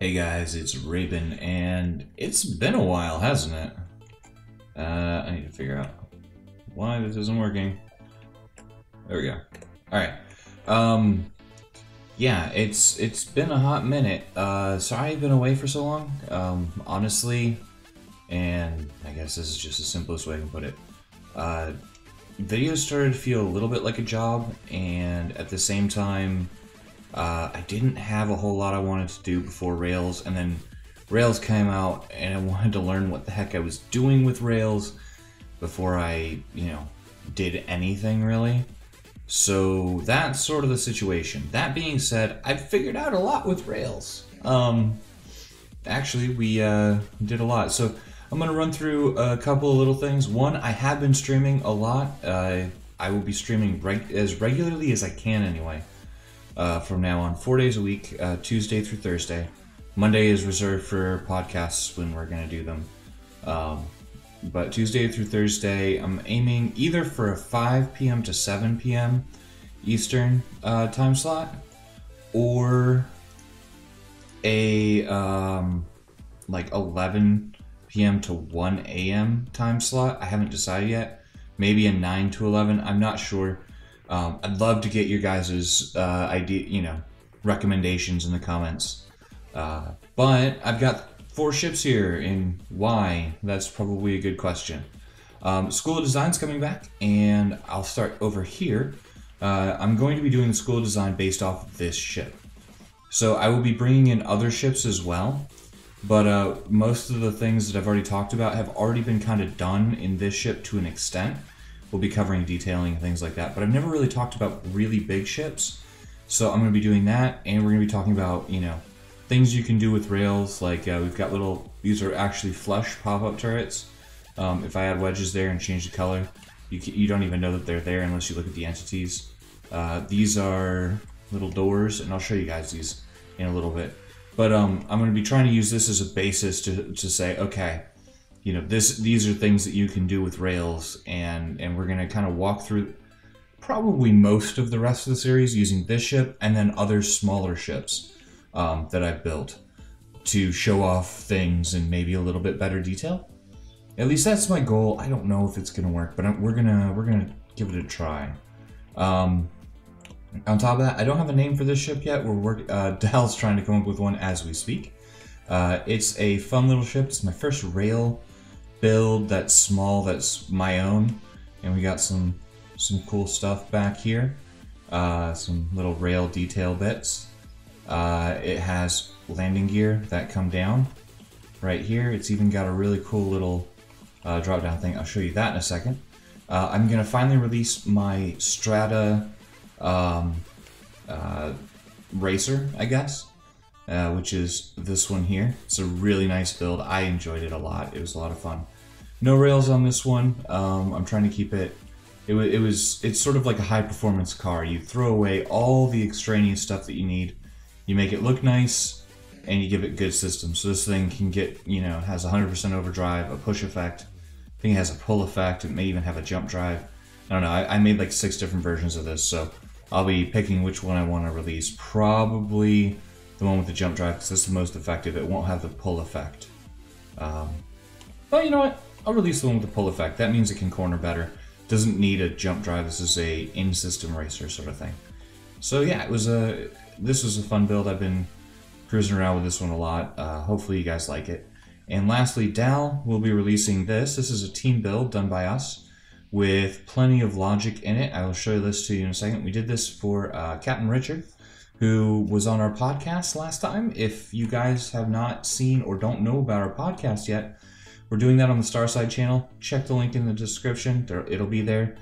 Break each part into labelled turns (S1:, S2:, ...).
S1: Hey guys, it's Raven, and it's been a while, hasn't it? I need to figure out why this isn't working. There we go. Alright. Yeah, it's been a hot minute. Sorry I've been away for so long. Honestly, and I guess this is just the simplest way I can put it. Videos started to feel a little bit like a job, and at the same time, I didn't have a whole lot I wanted to do before Rails, and then Rails came out, and I wanted to learn what the heck I was doing with Rails before I, did anything really. So that's sort of the situation. That being said, I've figured out a lot with Rails. Actually, we did a lot. So I'm going to run through a couple of little things. One, I have been streaming a lot. I will be streaming as regularly as I can anyway. From now on, 4 days a week, Tuesday through Thursday. Monday is reserved for podcasts when we're going to do them. But Tuesday through Thursday, I'm aiming either for a 5 p.m. to 7 p.m. Eastern time slot, or a like 11 p.m. to 1 a.m. time slot. I haven't decided yet. Maybe a 9 to 11. I'm not sure. I'd love to get your guys' idea, recommendations in the comments. But I've got 4 ships here, and why? That's probably a good question. School of Design's coming back, and I'll start over here. I'm going to be doing the School of Design based off of this ship. So I will be bringing in other ships as well, but most of the things that I've already talked about have already been kind of done in this ship to an extent. We'll be covering detailing and things like that, but I've never really talked about really big ships. So I'm going to be doing that, and we're going to be talking about, things you can do with Rails. Like we've got these are actually flush pop-up turrets. If I add wedges there and change the color, you don't even know that they're there unless you look at the entities. These are little doors, and I'll show you guys these in a little bit. But I'm going to be trying to use this as a basis to say, okay, these are things that you can do with Rails, and we're going to kind of walk through probably most of the rest of the series using this ship and then other smaller ships that I've built to show off things in maybe a little bit better detail. At least that's my goal. I don't know if it's going to work, but we're gonna give it a try. On top of that, I don't have a name for this ship yet. Dal's trying to come up with one as we speak. It's a fun little ship. It's my first Rail build that's small, that's my own, and we got some cool stuff back here. Some little Rail detail bits. It has landing gear that come down right here. It's even got a really cool little drop down thing. I'll show you that in a second. I'm gonna finally release my Strata racer, I guess. Which is this one here. It's a really nice build. I enjoyed it a lot. It was a lot of fun. No rails on this one. I'm trying to keep it. It's sort of like a high performance car. You throw away all the extraneous stuff that you need. You make it look nice, and you give it good systems. So this thing can get, has 100% overdrive, a push effect. I think it has a pull effect. It may even have a jump drive. I don't know. I made like 6 different versions of this, so I'll be picking which one I want to release. Probably the one with the jump drive, because that's the most effective. It won't have the pull effect. But you know what? I'll release the one with the pull effect. That means it can corner better. Doesn't need a jump drive. This is a in-system racer sort of thing. So yeah, this was a fun build. I've been cruising around with this one a lot. Hopefully you guys like it. And lastly, Dal will be releasing this. This is a team build done by us with plenty of logic in it. I will show this to you in a second. We did this for Captain Richard, who was on our podcast last time. If you guys have not seen or don't know about our podcast yet, we're doing that on the Starside channel. Check the link in the description. It'll be there.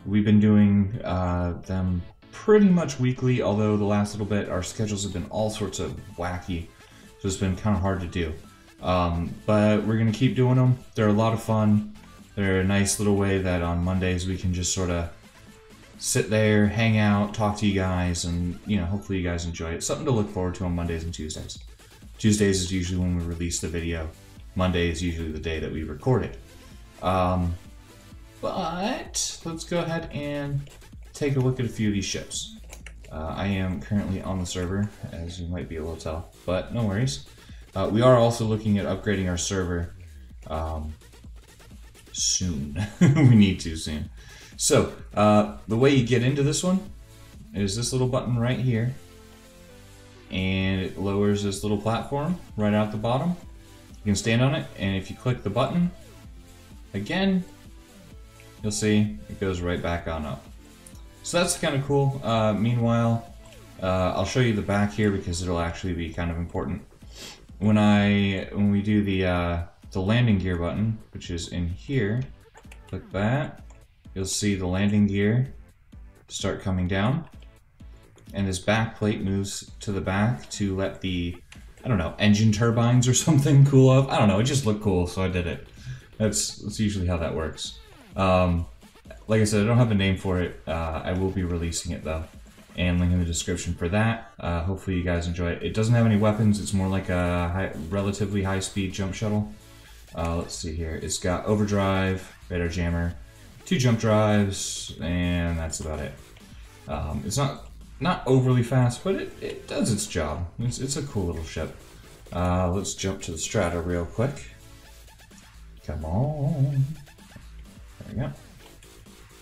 S1: We've been doing them pretty much weekly, although the last little bit our schedules have been all sorts of wacky, so it's been kind of hard to do. But we're going to keep doing them. They're a lot of fun. They're a nice little way that on Mondays we can just sort of sit there, hang out, talk to you guys, and hopefully you guys enjoy it. Something to look forward to on Mondays and Tuesdays. Tuesdays is usually when we release the video. Monday is usually the day that we record it. But let's go ahead and take a look at a few of these ships. I am currently on the server, as you might be able to tell, but no worries. We are also looking at upgrading our server soon. We need to soon. So, the way you get into this one is this little button right here, and it lowers this little platform right out the bottom. You can stand on it, and if you click the button again, you'll see it goes right back on up. So that's kind of cool. Meanwhile, I'll show you the back here because it'll actually be kind of important. When we do the landing gear button, which is in here, click that, you'll see the landing gear start coming down, and this back plate moves to the back to let the, I don't know, engine turbines or something cool off. I don't know, it just looked cool, so I did it. That's usually how that works. Like I said, I don't have a name for it. I will be releasing it though, and link in the description for that. Hopefully you guys enjoy it. It doesn't have any weapons. It's more like a relatively high-speed jump shuttle. Let's see here. It's got overdrive, radar jammer, 2 jump drives, and that's about it. It's not overly fast, but it does its job. It's a cool little ship. Let's jump to the strata real quick. Come on. There we go.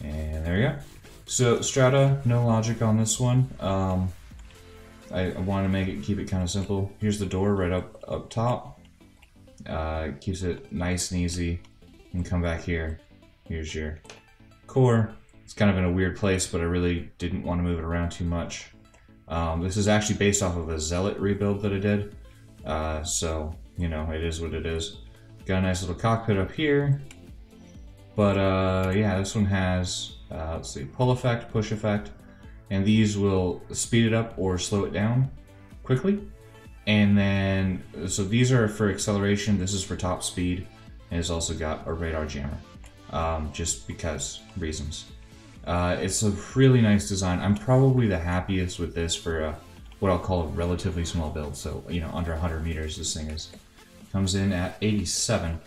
S1: And there we go. So strata, no logic on this one. I want to keep it kind of simple. Here's the door right up top. Keeps it nice and easy. And come back here. Here's your core. It's kind of in a weird place, but I really didn't want to move it around too much. This is actually based off of a Zealot rebuild that I did. So, you know, it is what it is. Got a nice little cockpit up here. But yeah, this one has, let's see, pull effect, push effect, and these will speed it up or slow it down quickly. And then, so these are for acceleration, this is for top speed, and it's also got a radar jammer, just because reasons. It's a really nice design. I'm probably the happiest with this for what I'll call a relatively small build, so, you know, under 100 meters this thing is. Comes in at 87,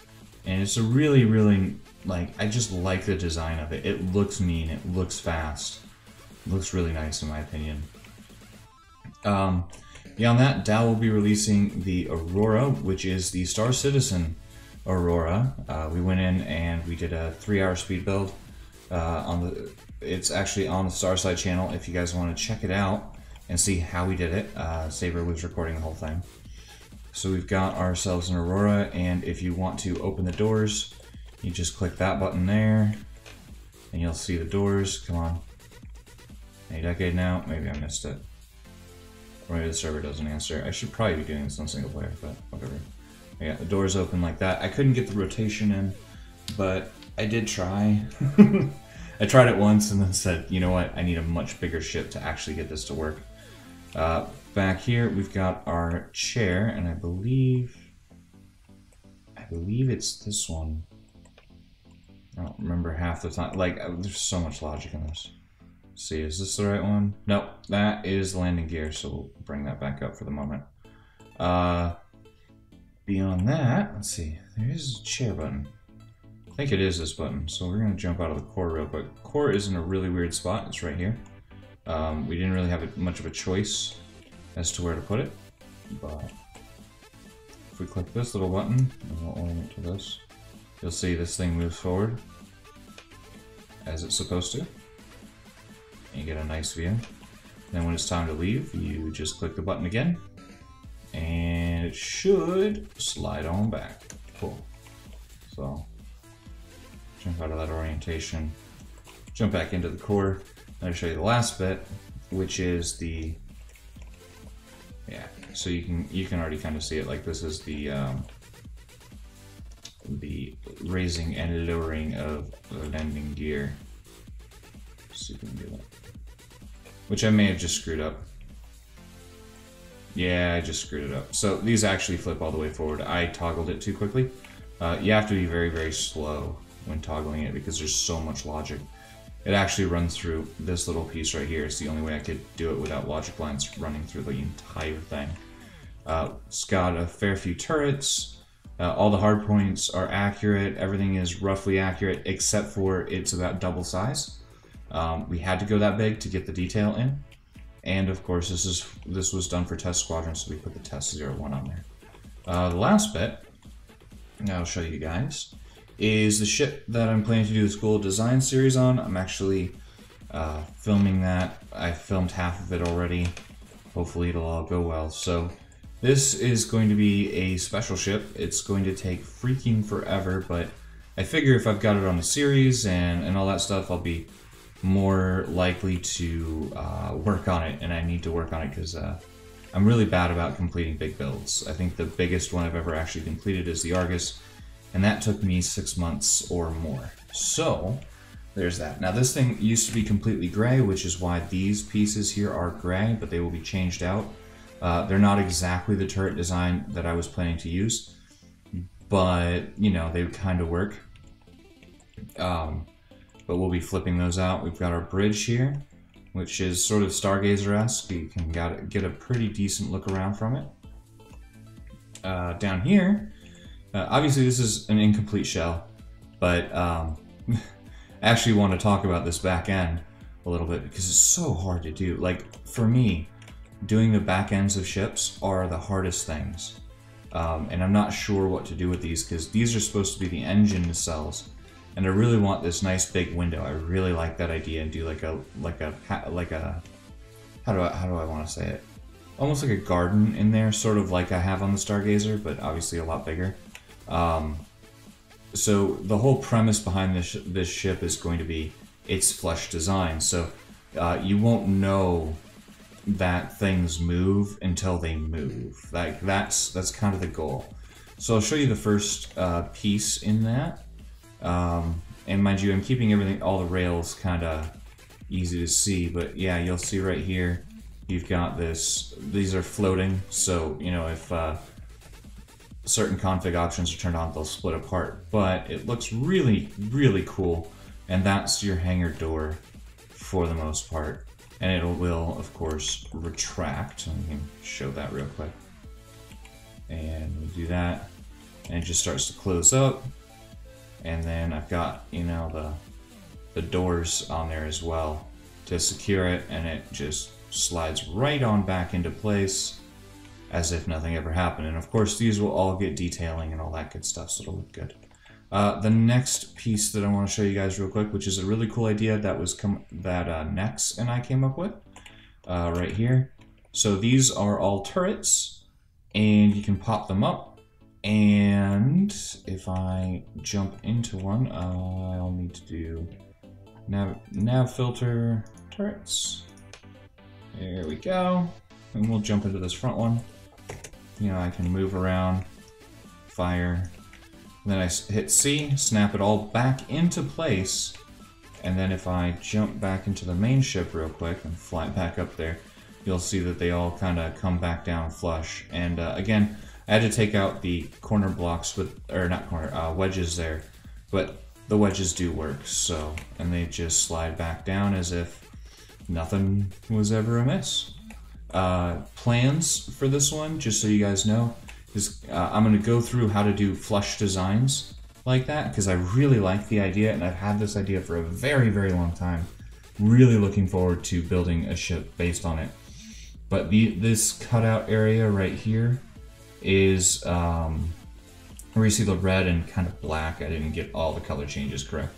S1: and it's a really, really, like, I just like the design of it. It looks mean, it looks fast, it looks really nice in my opinion. Beyond that, Dow will be releasing the Aurora, which is the Star Citizen Aurora. We went in and we did a 3-hour speed build. It's actually on the Starside channel if you guys want to check it out and see how we did it. Saber was recording the whole thing. So we've got ourselves an Aurora, and if you want to open the doors, you just click that button there, and you'll see the doors. Come on. Any decade now? Maybe I missed it. Or maybe the server doesn't answer. I should probably be doing this on single player, but whatever. Yeah, the doors open like that. I couldn't get the rotation in, but I did try. I tried it once and then said, you know what, I need a much bigger ship to actually get this to work. Back here, we've got our chair, and I believe it's this one. I don't remember half the time. Like, there's so much logic in this. Let's see, is this the right one? Nope, that is the landing gear, so we'll bring that back up for the moment. Beyond that, let's see, there is a chair button. I think it is this button, so we're going to jump out of the core real quick. Core is in a really weird spot, it's right here. We didn't really have much of a choice as to where to put it, but if we click this little button, and we'll orient to this, you'll see this thing moves forward as it's supposed to, and you get a nice view. Then when it's time to leave, you just click the button again, and it should slide on back. Cool. So, jump out of that orientation, jump back into the core, and I'll show you the last bit, which is the, yeah, so you can already kind of see it, like this is the raising and lowering of the landing gear. Let's see if we can do that. Which I may have just screwed up. Yeah, I just screwed it up. So these actually flip all the way forward. I toggled it too quickly. You have to be very, very slow when toggling it because there's so much logic. It actually runs through this little piece right here. It's the only way I could do it without logic lines running through the entire thing. It's got a fair few turrets. All the hard points are accurate. Everything is roughly accurate except for it's about double size. We had to go that big to get the detail in. And of course, this was done for Test Squadron, so we put the Test 01 on there. The last bit, I'll show you guys, is the ship that I'm planning to do the School of Design series on. I'm actually filming that. I filmed half of it already. Hopefully it'll all go well. So this is going to be a special ship. It's going to take freaking forever, but I figure if I've got it on a series and all that stuff, I'll be more likely to work on it, and I need to work on it because I'm really bad about completing big builds. I think the biggest one I've ever actually completed is the Argus, and that took me 6 months or more. So there's that. Now this thing used to be completely gray, which is why these pieces here are gray, but they will be changed out. They're not exactly the turret design that I was planning to use, but you know, they kind of work. But we'll be flipping those out. We've got our bridge here, which is sort of Stargazer-esque. You can get a pretty decent look around from it. Down here, obviously this is an incomplete shell, but I actually want to talk about this back end a little bit because it's so hard to do. Like, for me, doing the back ends of ships are the hardest things. And I'm not sure what to do with these because these are supposed to be the engine nacelles. And I really want this nice big window. I really like that idea, and do like a how do I want to say it? Almost like a garden in there, sort of like I have on the Stargazer, but obviously a lot bigger. So the whole premise behind this ship is going to be its flush design. So you won't know that things move until they move. That's kind of the goal. So I'll show you the first piece in that. And mind you, I'm keeping all the rails kind of easy to see, but yeah, you'll see right here, you've got these are floating, so, you know, if certain config options are turned on, they'll split apart, but it looks really, really cool, and that's your hangar door for the most part, and it will, of course, retract. Let me show that real quick, and we do that, and it just starts to close up. And then I've got, you know, the doors on there as well to secure it, and it just slides right on back into place as if nothing ever happened. And of course these will all get detailing and all that good stuff, so it'll look good. The next piece that I want to show you guys real quick, which is a really cool idea that Nex and I came up with right here. So these are all turrets, and you can pop them up. And if I jump into one, I'll need to do nav filter turrets. There we go. And we'll jump into this front one. You know, I can move around, fire. And then I hit C, snap it all back into place. And then if I jump back into the main ship real quick and fly back up there, you'll see that they all kind of come back down flush. And again, I had to take out the corner blocks wedges there, but the wedges do work, so, and they just slide back down as if nothing was ever amiss. Plans for this one, just so you guys know, is I'm going to go through how to do flush designs like that, because I really like the idea, and I've had this idea for a very, very long time. Really looking forward to building a ship based on it. But this cutout area right here is where you see the red and kind of black. I didn't get all the color changes correct,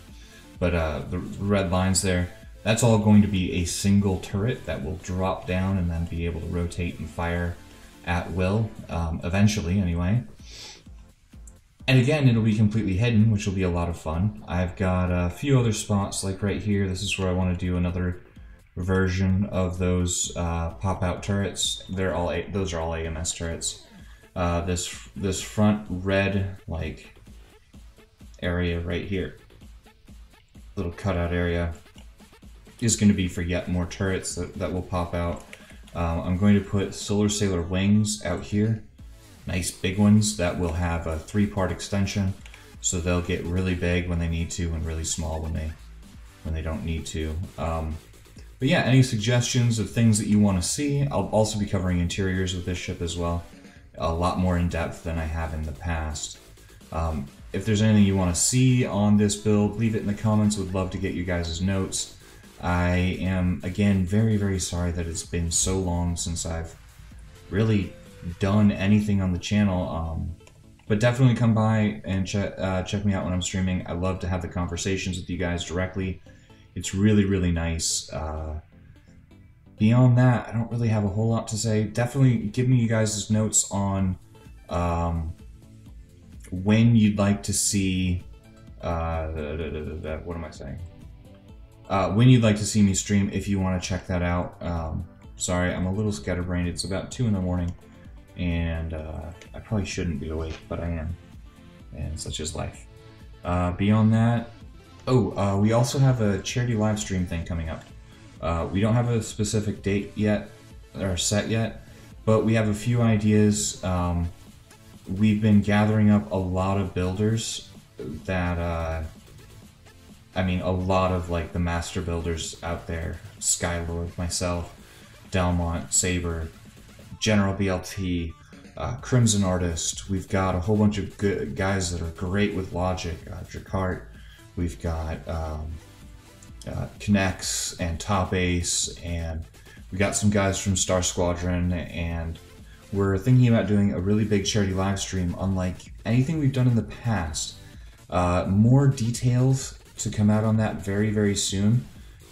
S1: but the red lines there, that's all going to be a single turret that will drop down and then be able to rotate and fire at will, eventually anyway. And again, it'll be completely hidden, which will be a lot of fun. I've got a few other spots, like right here. This is where I want to do another version of those pop-out turrets. Those are all AMS turrets. This front red like area right here, little cutout area, is going to be for yet more turrets that will pop out. I'm going to put Solar Sailor wings out here, nice big ones that will have a 3-part extension, so they'll get really big when they need to and really small when they don't need to. But yeah, any suggestions of things that you want to see? I'll also be covering interiors with this ship as well. A lot more in depth than I have in the past. If there's anything you want to see on this build, leave it in the comments. Would love to get you guys' notes. I am, again, very, very sorry that it's been so long since I've really done anything on the channel. But definitely come by and check me out when I'm streaming. I love to have the conversations with you guys directly. It's really, really nice. Beyond that, I don't really have a whole lot to say. Definitely give me you guys' notes on when you'd like to see... what am I saying? When you'd like to see me stream, if you want to check that out. Sorry, I'm a little scatterbrained. It's about 2 in the morning, and I probably shouldn't be awake, but I am, and such is life. Beyond that, we also have a charity live stream thing coming up. We don't have a specific date yet, or set yet, but we have a few ideas. We've been gathering up a lot of builders that, a lot of like the master builders out there, Skylord, myself, Delmont, Saber, General BLT, Crimson Artist. We've got a whole bunch of good guys that are great with logic, Drakart. We've got K'Nex and Top Ace, and we got some guys from Star Squadron, and we're thinking about doing a really big charity live stream unlike anything we've done in the past. More details to come out on that very, very soon.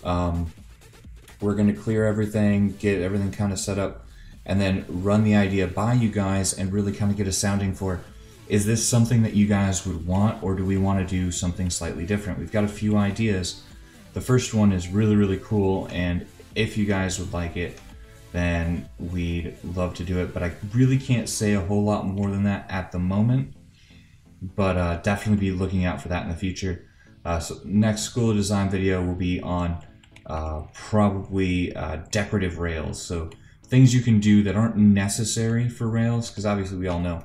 S1: We're going to clear everything, get everything kind of set up, and then run the idea by you guys and really kind of get a sounding for, is this something that you guys would want, or do we want to do something slightly different? We've got a few ideas. The first one is really, really cool, and if you guys would like it, then we'd love to do it, but I really can't say a whole lot more than that at the moment. But definitely be looking out for that in the future. So next School of Design video will be on probably decorative rails. So things you can do that aren't necessary for rails, because obviously we all know,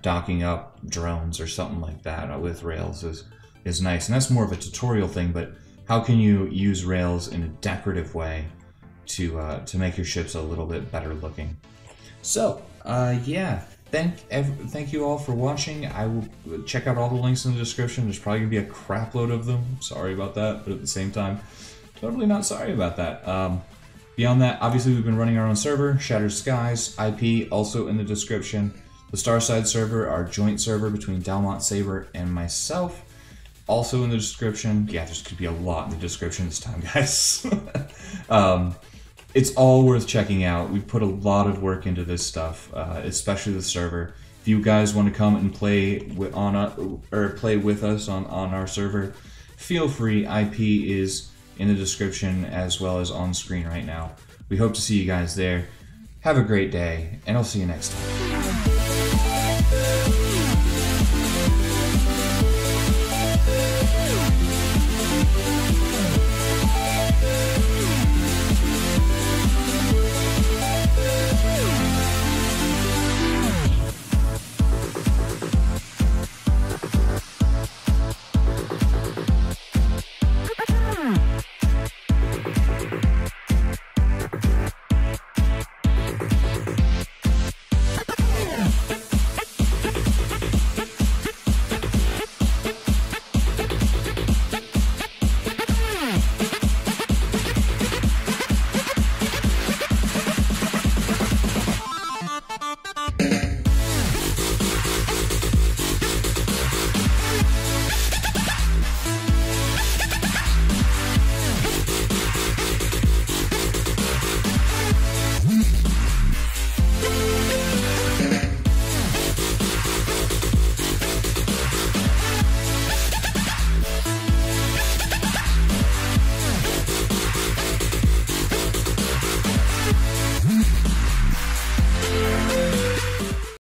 S1: docking up drones or something like that with rails is nice. And that's more of a tutorial thing, but how can you use rails in a decorative way to make your ships a little bit better looking? So, yeah. Thank you all for watching. I will check out all the links in the description. There's probably going to be a crap load of them. Sorry about that, but at the same time, totally not sorry about that. Beyond that, obviously we've been running our own server, Shattered Skies, IP, also in the description. The Starside server, our joint server between Delmont, Saber, and myself, also in the description. Yeah, there's going to be a lot in the description this time, guys. It's all worth checking out. We put a lot of work into this stuff, especially the server. If you guys want to come and play with us on our server, feel free. IP is in the description as well as on screen right now. We hope to see you guys there. Have a great day, and I'll see you next time.